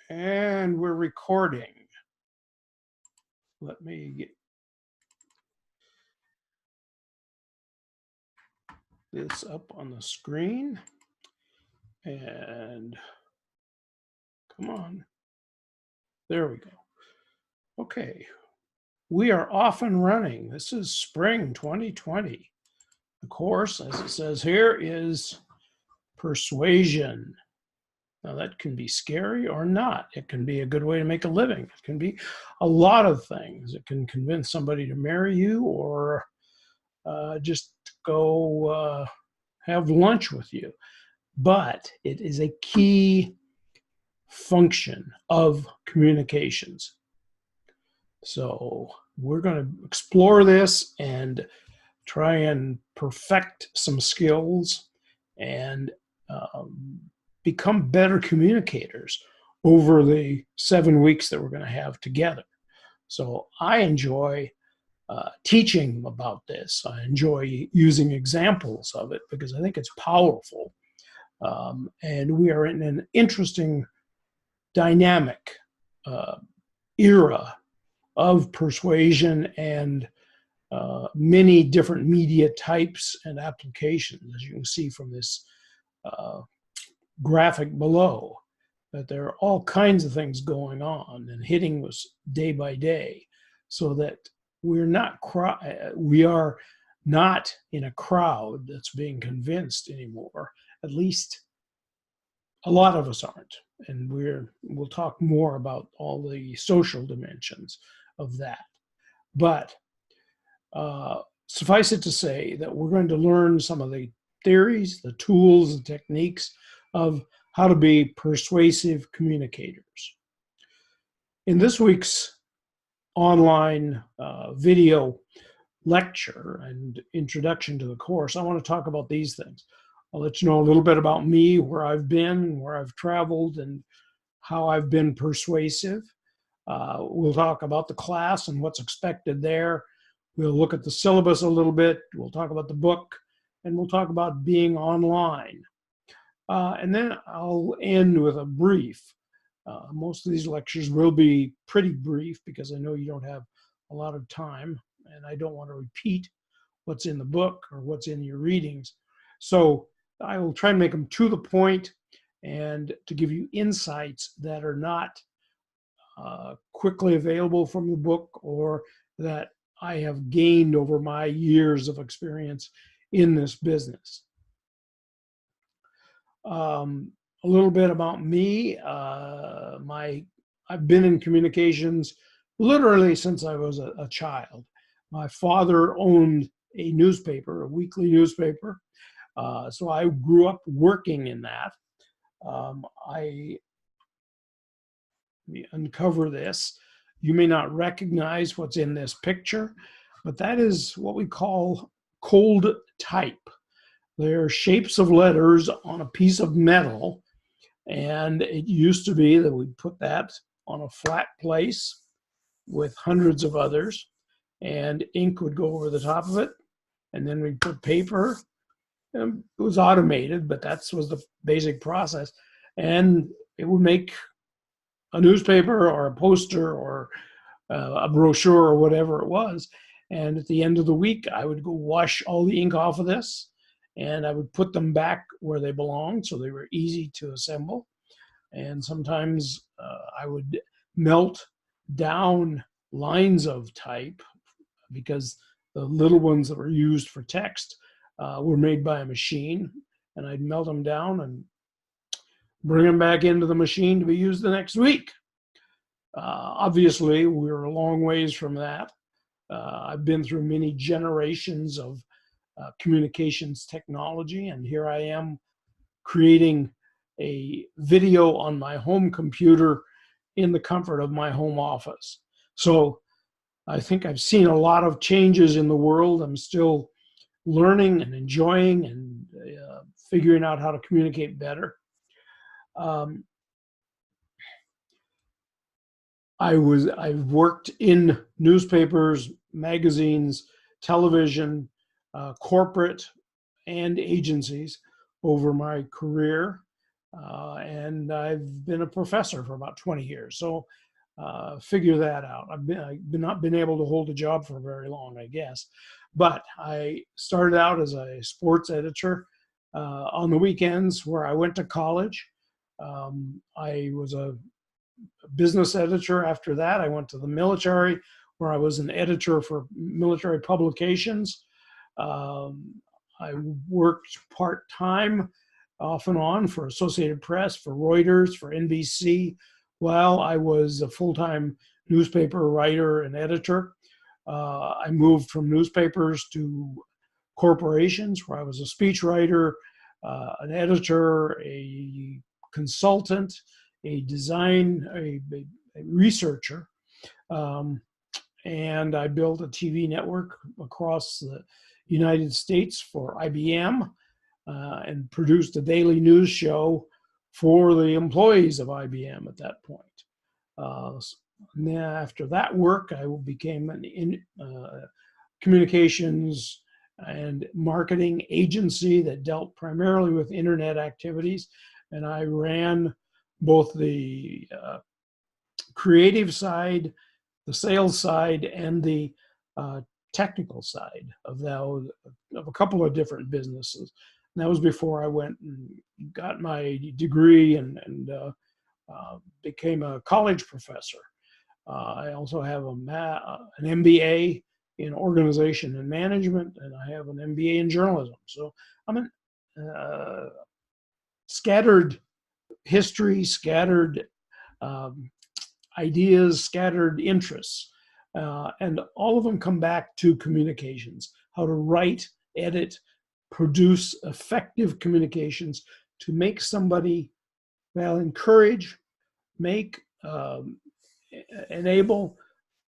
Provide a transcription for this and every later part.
And we're recording. Let me get this up on the screen. And come on. There we go. Okay. We are off and running. This is spring 2020. The course, as it says here, is persuasion. Now, that can be scary or not. It can be a good way to make a living. It can be a lot of things. It can convince somebody to marry you or just go have lunch with you. But it is a key function of communications. So we're going to explore this and try and perfect some skills and become better communicators over the 7 weeks that we're going to have together. So I enjoy teaching about this. I enjoy using examples of it because I think it's powerful. And we are in an interesting dynamic era of persuasion and many different media types and applications, as you can see from this graphic below, that there are all kinds of things going on and hitting us day by day, so that we are not in a crowd that's being convinced anymore. At least a lot of us aren't. And we'll talk more about all the social dimensions of that. But suffice it to say that we're going to learn some of the theories, the tools, and techniques of how to be persuasive communicators. In this week's online video lecture and introduction to the course, I want to talk about these things. I'll let you know a little bit about me, where I've been, where I've traveled, and how I've been persuasive. We'll talk about the class and what's expected there. We'll look at the syllabus a little bit. We'll talk about the book, and we'll talk about being online. And then I'll end with a brief. Most of these lectures will be pretty brief because I know you don't have a lot of time, and I don't want to repeat what's in the book or what's in your readings. So I will try and make them to the point and to give you insights that are not quickly available from the book or that I have gained over my years of experience in this business. A little bit about me. I've been in communications literally since I was a child. My father owned a newspaper, a weekly newspaper. So I grew up working in that. Let me uncover this. You may not recognize what's in this picture, but that is what we call cold type. They're shapes of letters on a piece of metal, and it used to be that we'd put that on a flat place with hundreds of others, and ink would go over the top of it, and then we'd put paper. It was automated, but that was the basic process, and it would make a newspaper or a poster or a brochure or whatever it was. And at the end of the week, I would go wash all the ink off of this, and I would put them back where they belonged so they were easy to assemble. And sometimes I would melt down lines of type because the little ones that were used for text were made by a machine, and I'd melt them down and bring them back into the machine to be used the next week. Obviously, we're a long ways from that. I've been through many generations of communications technology, and here I am creating a video on my home computer in the comfort of my home office. So I think I've seen a lot of changes in the world. I'm still learning and enjoying and figuring out how to communicate better. I've worked in newspapers, magazines, television, corporate, and agencies over my career. and I've been a professor for about 20 years. So figure that out. I've not been able to hold a job for very long, I guess. But I started out as a sports editor on the weekends where I went to college. I was a business editor after that. I went to the military where I was an editor for military publications. I worked part-time off and on for Associated Press, for Reuters, for NBC, while I was a full-time newspaper writer and editor. I moved from newspapers to corporations where I was a speechwriter, an editor, a consultant, a researcher. And I built a TV network across the United States for IBM and produced a daily news show for the employees of IBM at that point. And then after that work, I became an communications and marketing agency that dealt primarily with internet activities. And I ran both the creative side, the sales side, and the technical side of a couple of different businesses. And that was before I went and got my degree and became a college professor. I also have an MBA in organization and management, and I have an MBA in journalism. So I'm a scattered history, scattered ideas, scattered interests, and all of them come back to communications, how to write, edit, produce effective communications to make somebody, well, encourage, make, enable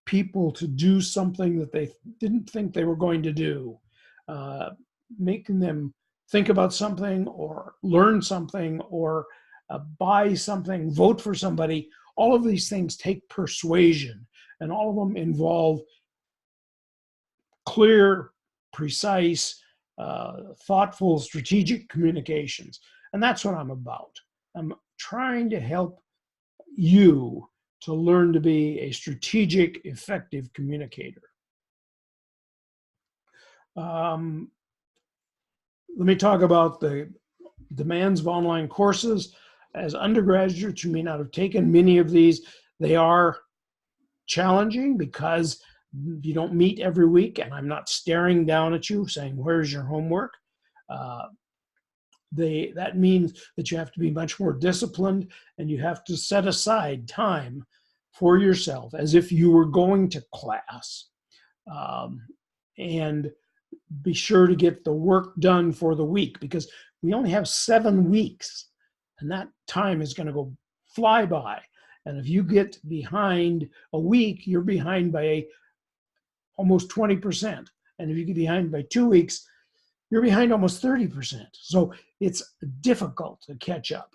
people to do something that they didn't think they were going to do, making them think about something or learn something or buy something, vote for somebody. All of these things take persuasion, and all of them involve clear, precise, thoughtful, strategic communications. And that's what I'm about. I'm trying to help you to learn to be a strategic, effective communicator. Let me talk about the demands of online courses. As undergraduates, you may not have taken many of these. They are challenging because you don't meet every week, and I'm not staring down at you saying, where's your homework? That means that you have to be much more disciplined, and you have to set aside time for yourself as if you were going to class, and be sure to get the work done for the week, because we only have 7 weeks, and that time is going to go fly by. And if you get behind a week, you're behind by almost 20%. And if you get behind by 2 weeks, you're behind almost 30%. So it's difficult to catch up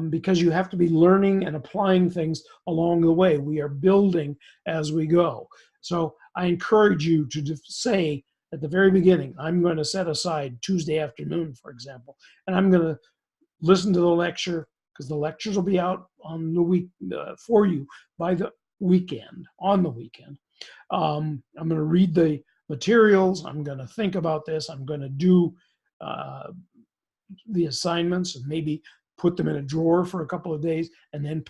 because you have to be learning and applying things along the way. We are building as we go. So I encourage you to say at the very beginning, I'm going to set aside Tuesday afternoon, for example, and I'm going to listen to the lecture, because the lectures will be out on the week for you by the weekend, on the weekend. I'm going to read the materials. I'm going to think about this. I'm going to do the assignments and maybe put them in a drawer for a couple of days and then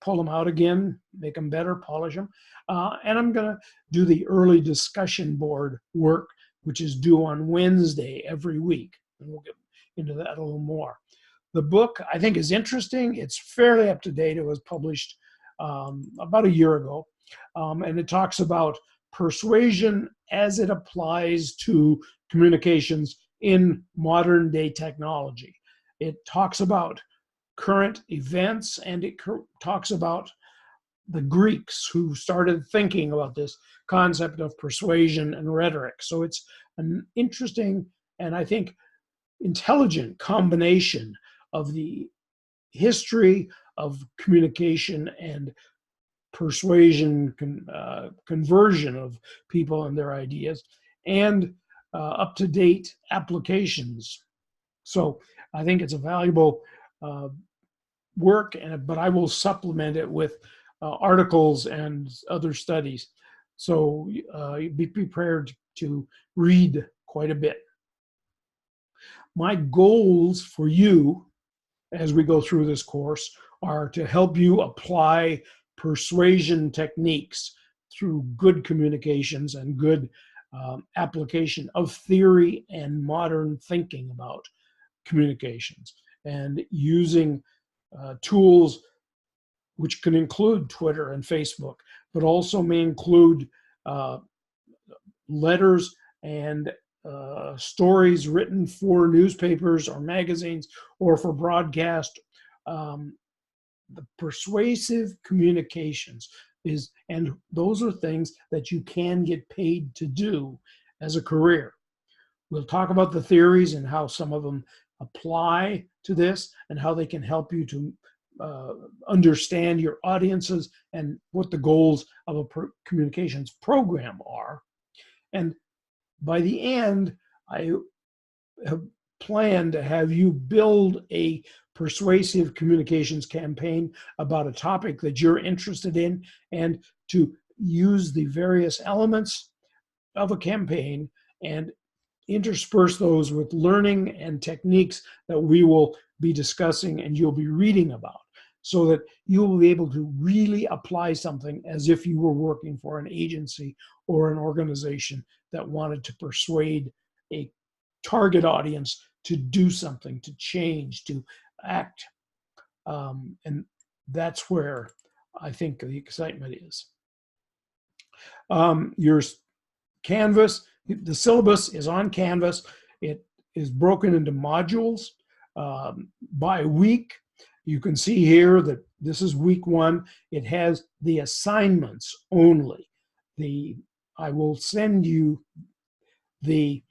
pull them out again, make them better, polish them. And I'm going to do the early discussion board work, which is due on Wednesday every week. And we'll get into that a little more. The book, I think, is interesting. It's fairly up to date. It was published about a year ago. And it talks about persuasion as it applies to communications in modern day technology. It talks about current events, and it talks about the Greeks who started thinking about this concept of persuasion and rhetoric. So it's an interesting and, I think, intelligent combination of the history of communication and persuasion, conversion of people and their ideas, and up-to-date applications. So I think it's a valuable work, but I will supplement it with articles and other studies. So be prepared to read quite a bit. My goals for you as we go through this course are to help you apply persuasion techniques through good communications and good application of theory and modern thinking about communications, and using tools which can include Twitter and Facebook, but also may include letters and stories written for newspapers or magazines or for broadcast. The persuasive communications and those are things that you can get paid to do as a career. We'll talk about the theories and how some of them apply to this and how they can help you to understand your audiences and what the goals of a communications program are. And by the end, I have planned to have you build a persuasive communications campaign about a topic that you're interested in, and to use the various elements of a campaign and intersperse those with learning and techniques that we will be discussing and you'll be reading about, so that you'll be able to really apply something as if you were working for an agency or an organization that wanted to persuade a target audience to do something, to change, to act. And that's where I think the excitement is. Your Canvas, the syllabus is on Canvas. It is broken into modules by week. You can see here that this is week 1. It has the assignments only. I will send you the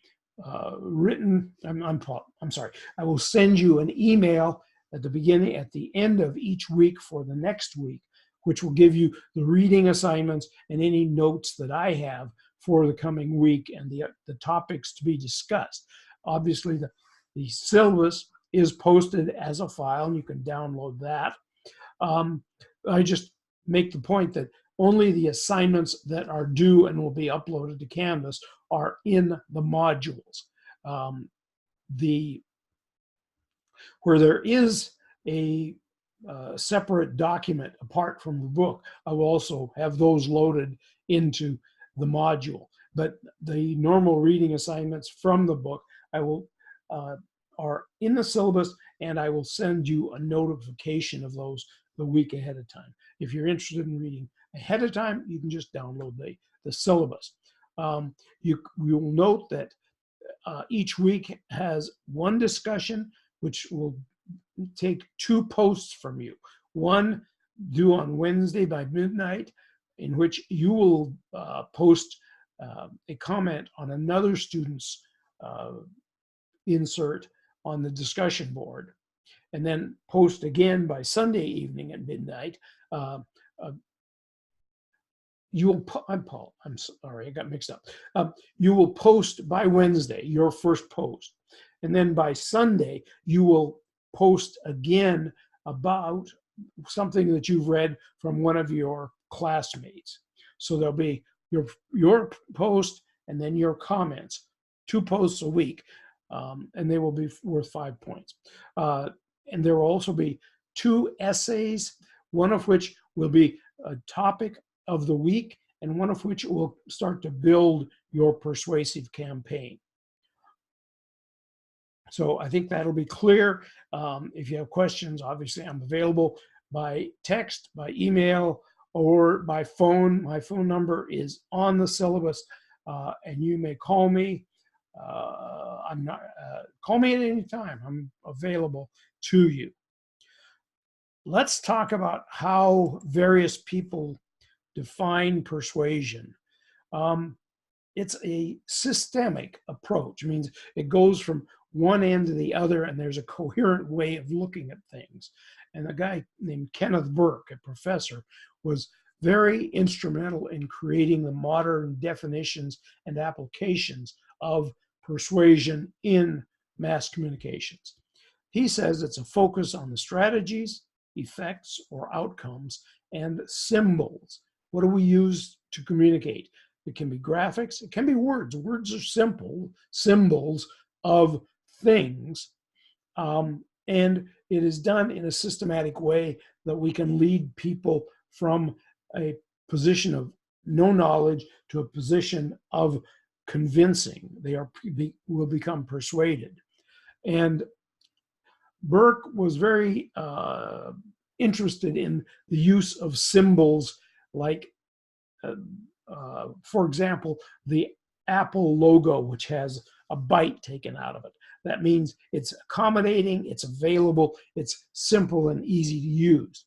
written, I'm sorry, I will send you an email at the end of each week for the next week, which will give you the reading assignments and any notes that I have for the coming week and the topics to be discussed. Obviously, the syllabus is posted as a file, and you can download that. I just make the point that only the assignments that are due and will be uploaded to Canvas are in the modules. Where there is a separate document apart from the book, I will also have those loaded into the module. But the normal reading assignments from the book are in the syllabus, and I will send you a notification of those the week ahead of time. If you're interested in reading ahead of time, you can just download the syllabus. You will note that each week has one discussion, which will take 2 posts from you. One due on Wednesday by midnight, in which you will post a comment on another student's insert on the discussion board, and then post again by Sunday evening at midnight. I'm Paul. I'm sorry, I got mixed up. You will post by Wednesday your first post, and then by Sunday you will post again about something that you've read from one of your classmates. So there'll be your post and then your comments, 2 posts a week, and they will be worth 5 points. And there will also be 2 essays, one of which will be a topic of the week, and one of which will start to build your persuasive campaign. So I think that'll be clear. If you have questions, obviously I'm available by text, by email, or by phone. My phone number is on the syllabus, and you may call me. Call me at any time. I'm available to you. Let's talk about how various people define persuasion. It's a systemic approach. It means it goes from one end to the other, and there's a coherent way of looking at things. And a guy named Kenneth Burke, a professor, was very instrumental in creating the modern definitions and applications of persuasion in mass communications. He says it's a focus on the strategies, effects or outcomes, and symbols. What do we use to communicate? It can be graphics, it can be words. Words are simple symbols of things. And it is done in a systematic way that we can lead people from a position of no knowledge to a position of convincing. They will become persuaded. And Burke was very interested in the use of symbols like, for example, the Apple logo, which has a bite taken out of it. That means it's accommodating, it's available, it's simple and easy to use.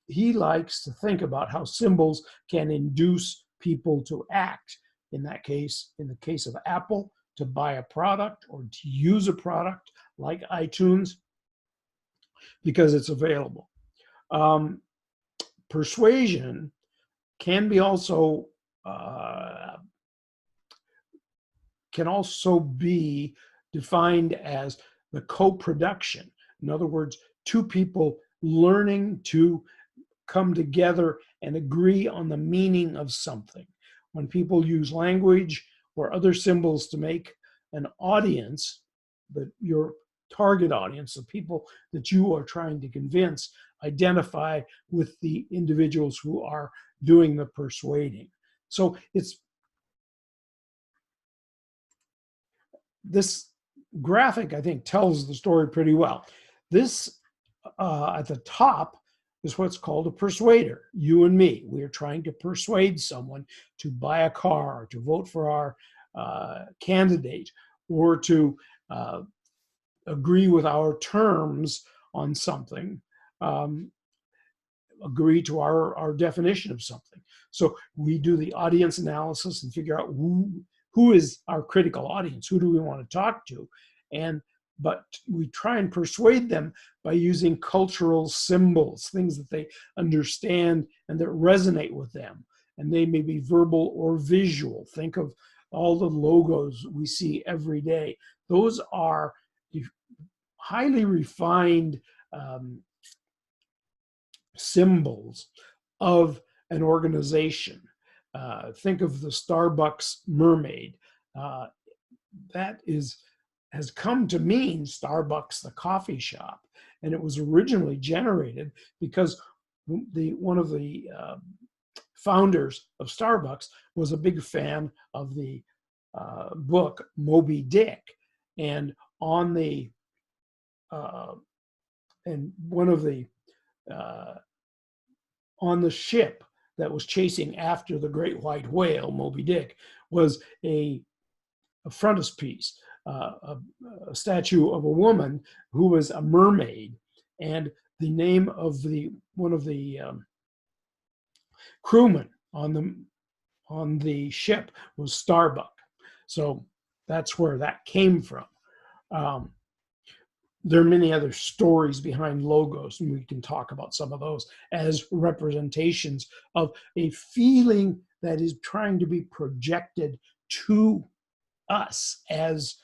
He likes to think about how symbols can induce people to act. In that case, in the case of Apple, to buy a product or to use a product like iTunes because it's available. Persuasion can be also be defined as the co-production. In other words, two people learning to come together and agree on the meaning of something. When people use language or other symbols to make an audience, your target audience, the people that you are trying to convince, identify with the individuals who are doing the persuading. So this graphic, I think, tells the story pretty well. This at the top is what's called a persuader. You and me, we are trying to persuade someone to buy a car, or to vote for our candidate, or to agree with our terms on something, agree to our definition of something. So we do the audience analysis and figure out who is our critical audience, who do we want to talk to, but we try and persuade them by using cultural symbols, things that they understand and that resonate with them. And they may be verbal or visual. Think of all the logos we see every day. Those are highly refined symbols of an organization. Think of the Starbucks mermaid. That has come to mean Starbucks, the coffee shop. And it was originally generated because one of the founders of Starbucks was a big fan of the book Moby Dick. And on the on the ship that was chasing after the great white whale, Moby Dick, was a frontispiece, a statue of a woman who was a mermaid, and the name of one of the crewmen on the ship was Starbuck. So that's where that came from. There are many other stories behind logos, and we can talk about some of those as representations of a feeling that is trying to be projected to us as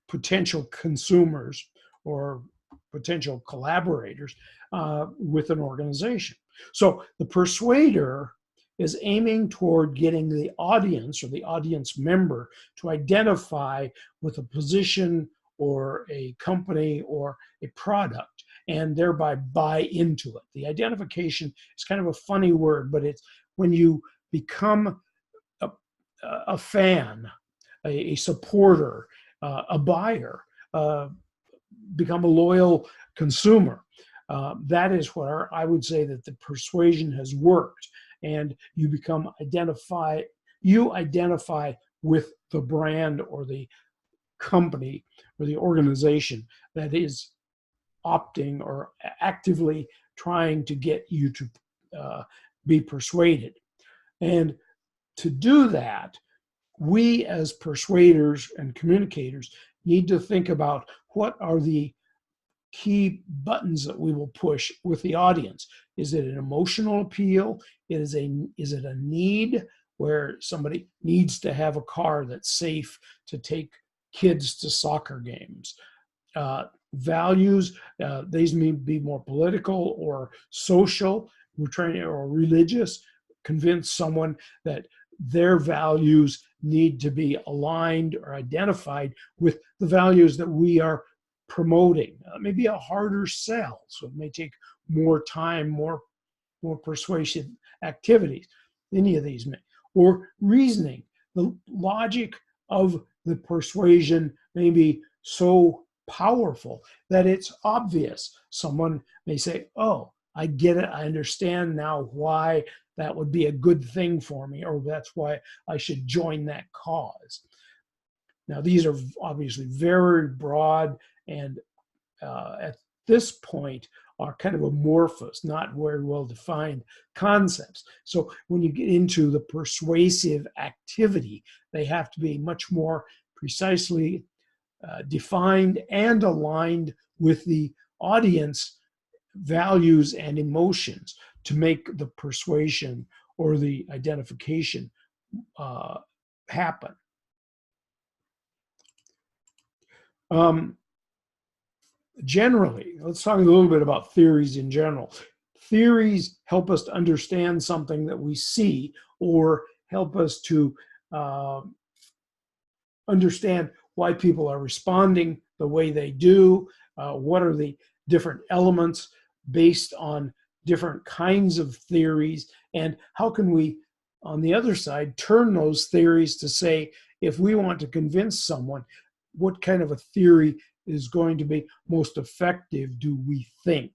potential consumers or potential collaborators with an organization. So the persuader is aiming toward getting the audience or the audience member to identify with a position or a company or a product and thereby buy into it. The identification is kind of a funny word, but it's when you become a fan, a supporter, a buyer, become a loyal consumer. That is where I would say that the persuasion has worked, and you identify with the brand or the company or the organization that is opting or actively trying to get you to be persuaded. And to do that, we as persuaders and communicators need to think about what are the key buttons that we will push with the audience. Is it an emotional appeal? Is it a need where somebody needs to have a car that's safe to take kids to soccer games? values. These may be more political or social. We're trying to, or religious, convince someone that their values need to be aligned or identified with the values that we are promoting. Maybe a harder sell, so it may take more time, more persuasive activities. Any of these may, or reasoning. The logic of the persuasion may be so powerful that it's obvious. Someone may say, "Oh, I get it. I understand now why that would be a good thing for me, or that's why I should join that cause." Now, these are obviously very broad and at this point are kind of amorphous, not very well defined concepts. So when you get into the persuasive activity, they have to be much more precisely defined and aligned with the audience values and emotions to make the persuasion or the identification happen. Generally, let's talk a little bit about theories in general. Theories help us to understand something that we see, or help us to understand why people are responding the way they do, what are the different elements based on different kinds of theories, and how can we, on the other side, turn those theories to say, if we want to convince someone, what kind of a theory is going to be most effective, do we think?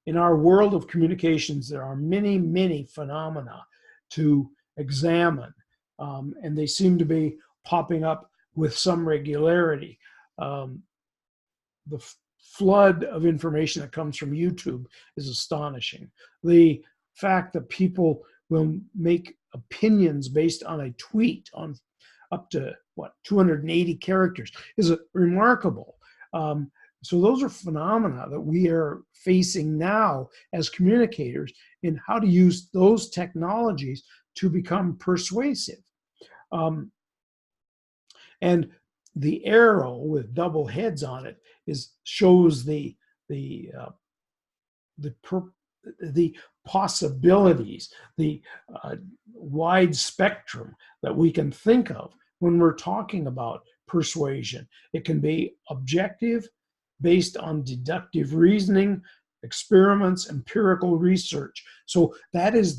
In our world of communications, there are many, many phenomena to examine, and they seem to be popping up with some regularity. The flood of information that comes from YouTube is astonishing. The fact that people will make opinions based on a tweet on up to 280 characters is remarkable. So those are phenomena that we are facing now as communicators in how to use those technologies to become persuasive. And the arrow with double heads on it shows the possibilities, the wide spectrum that we can think of when we're talking about persuasion. It can be objective, based on deductive reasoning, experiments, empirical research. So that's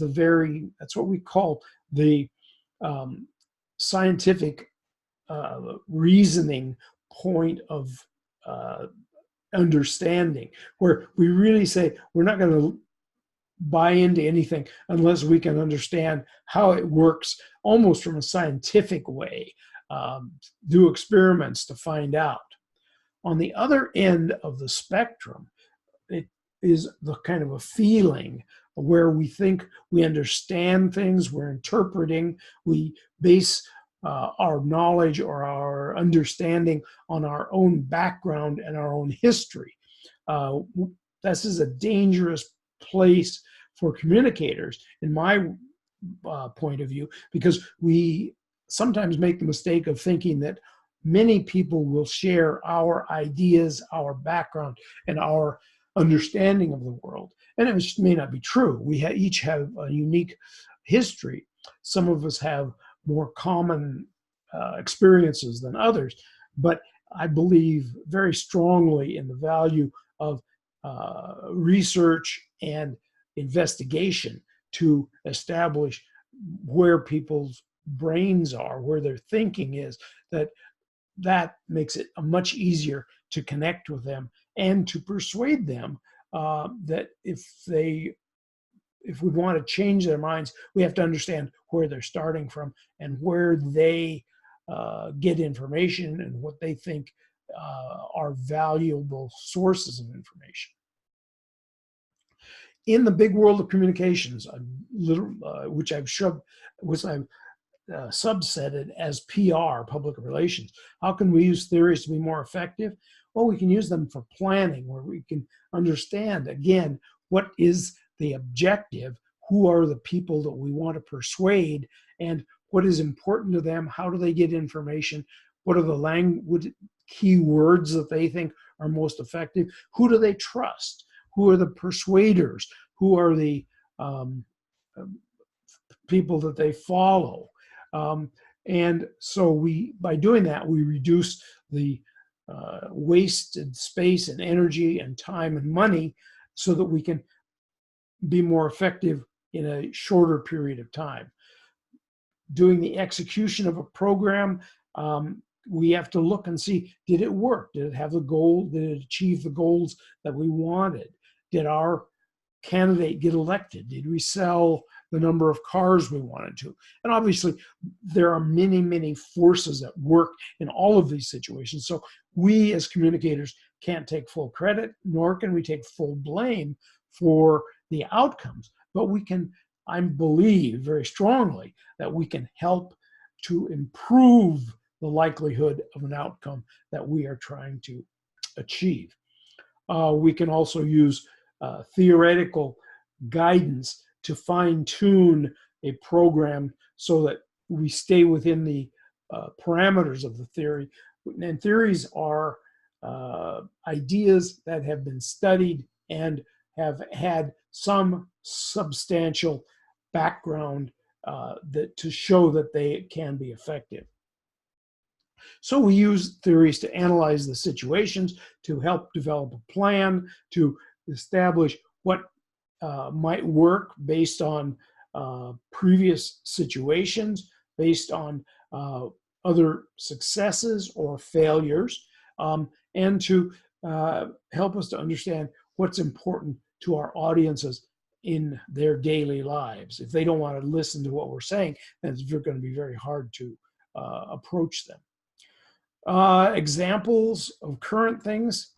what we call the scientific reasoning point of understanding, where we really say we're not going to buy into anything unless we can understand how it works almost from a scientific way, do experiments to find out. On the other end of the spectrum, it is the kind of a feeling where we think we understand things, we're interpreting, we base our knowledge or our understanding on our own background and our own history. This is a dangerous place for communicators, in my point of view, because we sometimes make the mistake of thinking that many people will share our ideas, our background, and our understanding of the world. And it may not be true. We each have a unique history. Some of us have more common experiences than others, but I believe very strongly in the value of research and investigation to establish where people's brains are, where their thinking is, that makes it much easier to connect with them and to persuade them that if we want to change their minds, we have to understand where they're starting from and where they get information and what they think are valuable sources of information. In the big world of communications, which I've subsetted as PR, public relations, how can we use theories to be more effective? Well, we can use them for planning, where we can understand, again, what is the objective, who are the people that we want to persuade, and what is important to them, how do they get information, what are the key words that they think are most effective? Who do they trust? Who are the persuaders? Who are the people that they follow? And so by doing that, we reduce the wasted space and energy and time and money so that we can be more effective in a shorter period of time. Doing the execution of a program, we have to look and see, did it work? Did it have the goal? Did it achieve the goals that we wanted? Did our candidate get elected? Did we sell the number of cars we wanted to? And obviously, there are many, many forces at work in all of these situations. So we as communicators can't take full credit, nor can we take full blame for the outcomes. But we can, I believe very strongly, that we can help to improve the likelihood of an outcome that we are trying to achieve. We can also use theoretical guidance to fine-tune a program so that we stay within the parameters of the theory. And theories are ideas that have been studied and have had some substantial background to show that they can be effective. So we use theories to analyze the situations, to help develop a plan, to establish what might work based on previous situations, based on other successes or failures, and to help us to understand what's important to our audiences in their daily lives. If they don't want to listen to what we're saying, then it's going to be very hard to approach them. Examples of current things.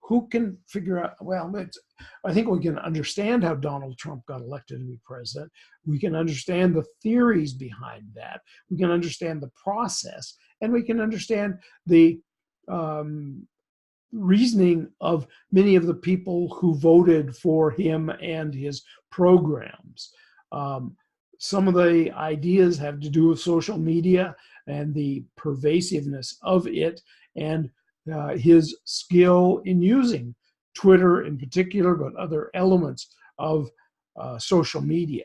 Who can figure out, well, I think we can understand how Donald Trump got elected to be president. We can understand the theories behind that. We can understand the process, and we can understand the reasoning of many of the people who voted for him and his programs. Some of the ideas have to do with social media and the pervasiveness of it, and his skill in using Twitter in particular, but other elements of social media.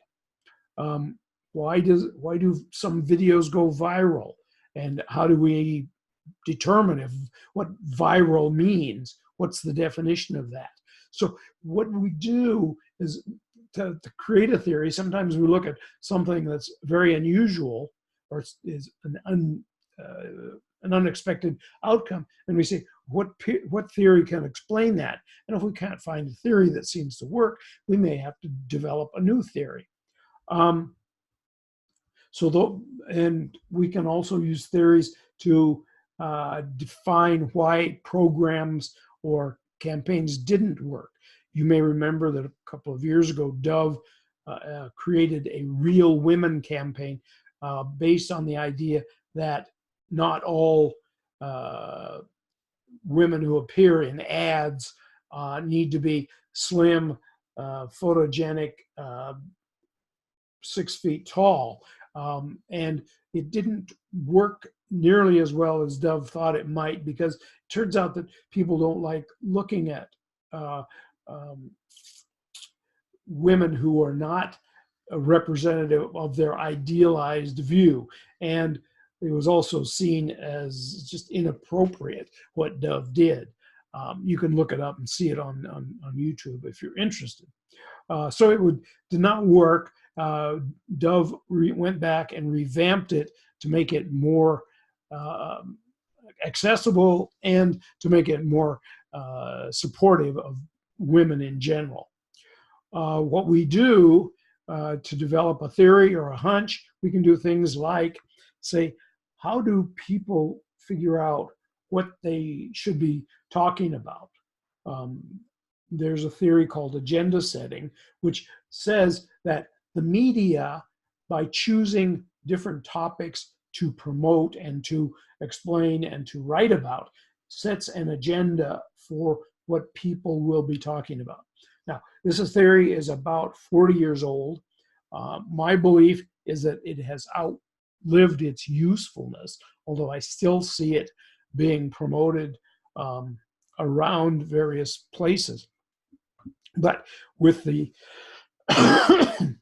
Why do some videos go viral, and how do we determine what viral means? What's the definition of that? So what we do is to create a theory. Sometimes we look at something that's very unusual or is an unexpected outcome, and we say, what theory can explain that? And if we can't find a theory that seems to work, we may have to develop a new theory. And we can also use theories to define why programs or campaigns didn't work. You may remember that a couple of years ago, Dove created a Real Women campaign based on the idea that not all women who appear in ads need to be slim, photogenic, 6 feet tall. And it didn't work nearly as well as Dove thought it might, because it turns out that people don't like looking at women who are not a representative of their idealized view. And it was also seen as just inappropriate what Dove did. You can look it up and see it on YouTube if you're interested. So it did not work. Dove went back and revamped it to make it more accessible and to make it more supportive of women in general. What we do to develop a theory or a hunch, we can do things like say, how do people figure out what they should be talking about? There's a theory called agenda setting, which says that the media, by choosing different topics to promote and to explain and to write about, sets an agenda for what people will be talking about. Now, this theory is about 40 years old. My belief is that it has outlived its usefulness, although I still see it being promoted around various places. But with the,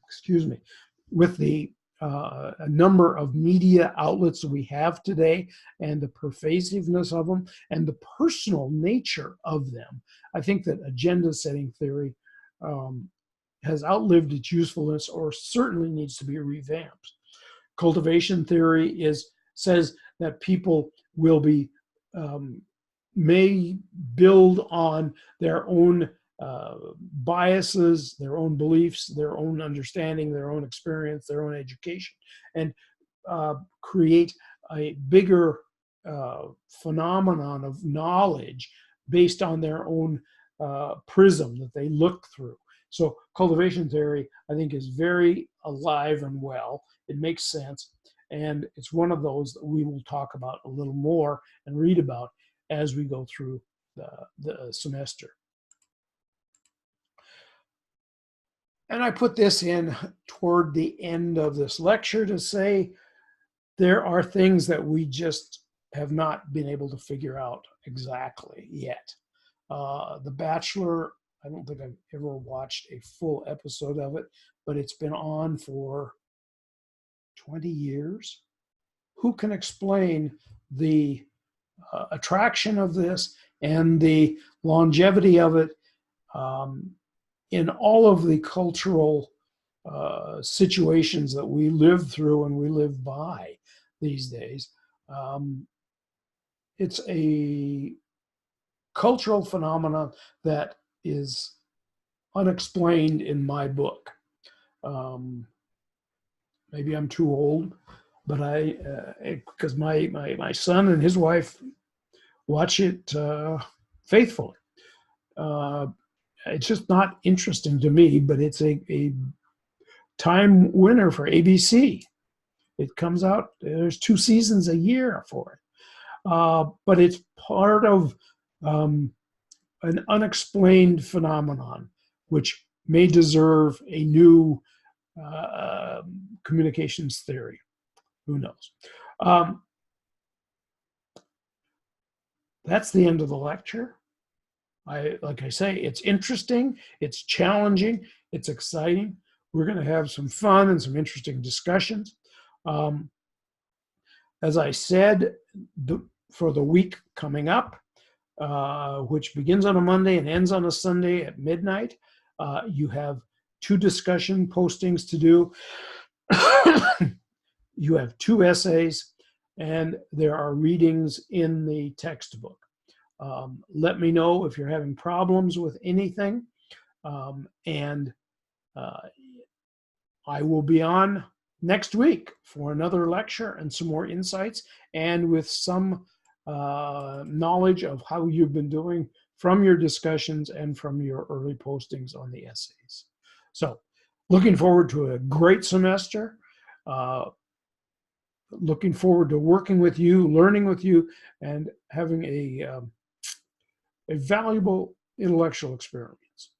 excuse me, with the number of media outlets we have today and the pervasiveness of them and the personal nature of them, I think that agenda setting theory has outlived its usefulness or certainly needs to be revamped. Cultivation theory says that people will be may build on their own biases, their own beliefs, their own understanding, their own experience, their own education, and create a bigger phenomenon of knowledge based on their own prism that they look through. So cultivation theory, I think, is very alive and well. It makes sense. And it's one of those that we will talk about a little more and read about as we go through the semester. And I put this in toward the end of this lecture to say there are things that we just have not been able to figure out exactly yet. The Bachelor, I don't think I've ever watched a full episode of it, but it's been on for 20 years. Who can explain the attraction of this and the longevity of it in all of the cultural situations that we live through and we live by these days? It's a cultural phenomenon that is unexplained in my book. Maybe I'm too old, but because my son and his wife watch it faithfully. It's just not interesting to me, but it's a time winner for ABC. It comes out, there's 2 seasons a year for it. But it's part of an unexplained phenomenon, which may deserve a new communications theory. Who knows? That's the end of the lecture. Like I say, it's interesting, it's challenging, it's exciting. We're going to have some fun and some interesting discussions. As I said, for the week coming up, which begins on a Monday and ends on a Sunday at midnight, you have 2 discussion postings to do. You have 2 essays, and there are readings in the textbook. Let me know if you're having problems with anything, and I will be on next week for another lecture and some more insights, and with some knowledge of how you've been doing from your discussions and from your early postings on the essays. So, looking forward to a great semester. Looking forward to working with you, learning with you, and having a valuable intellectual experience.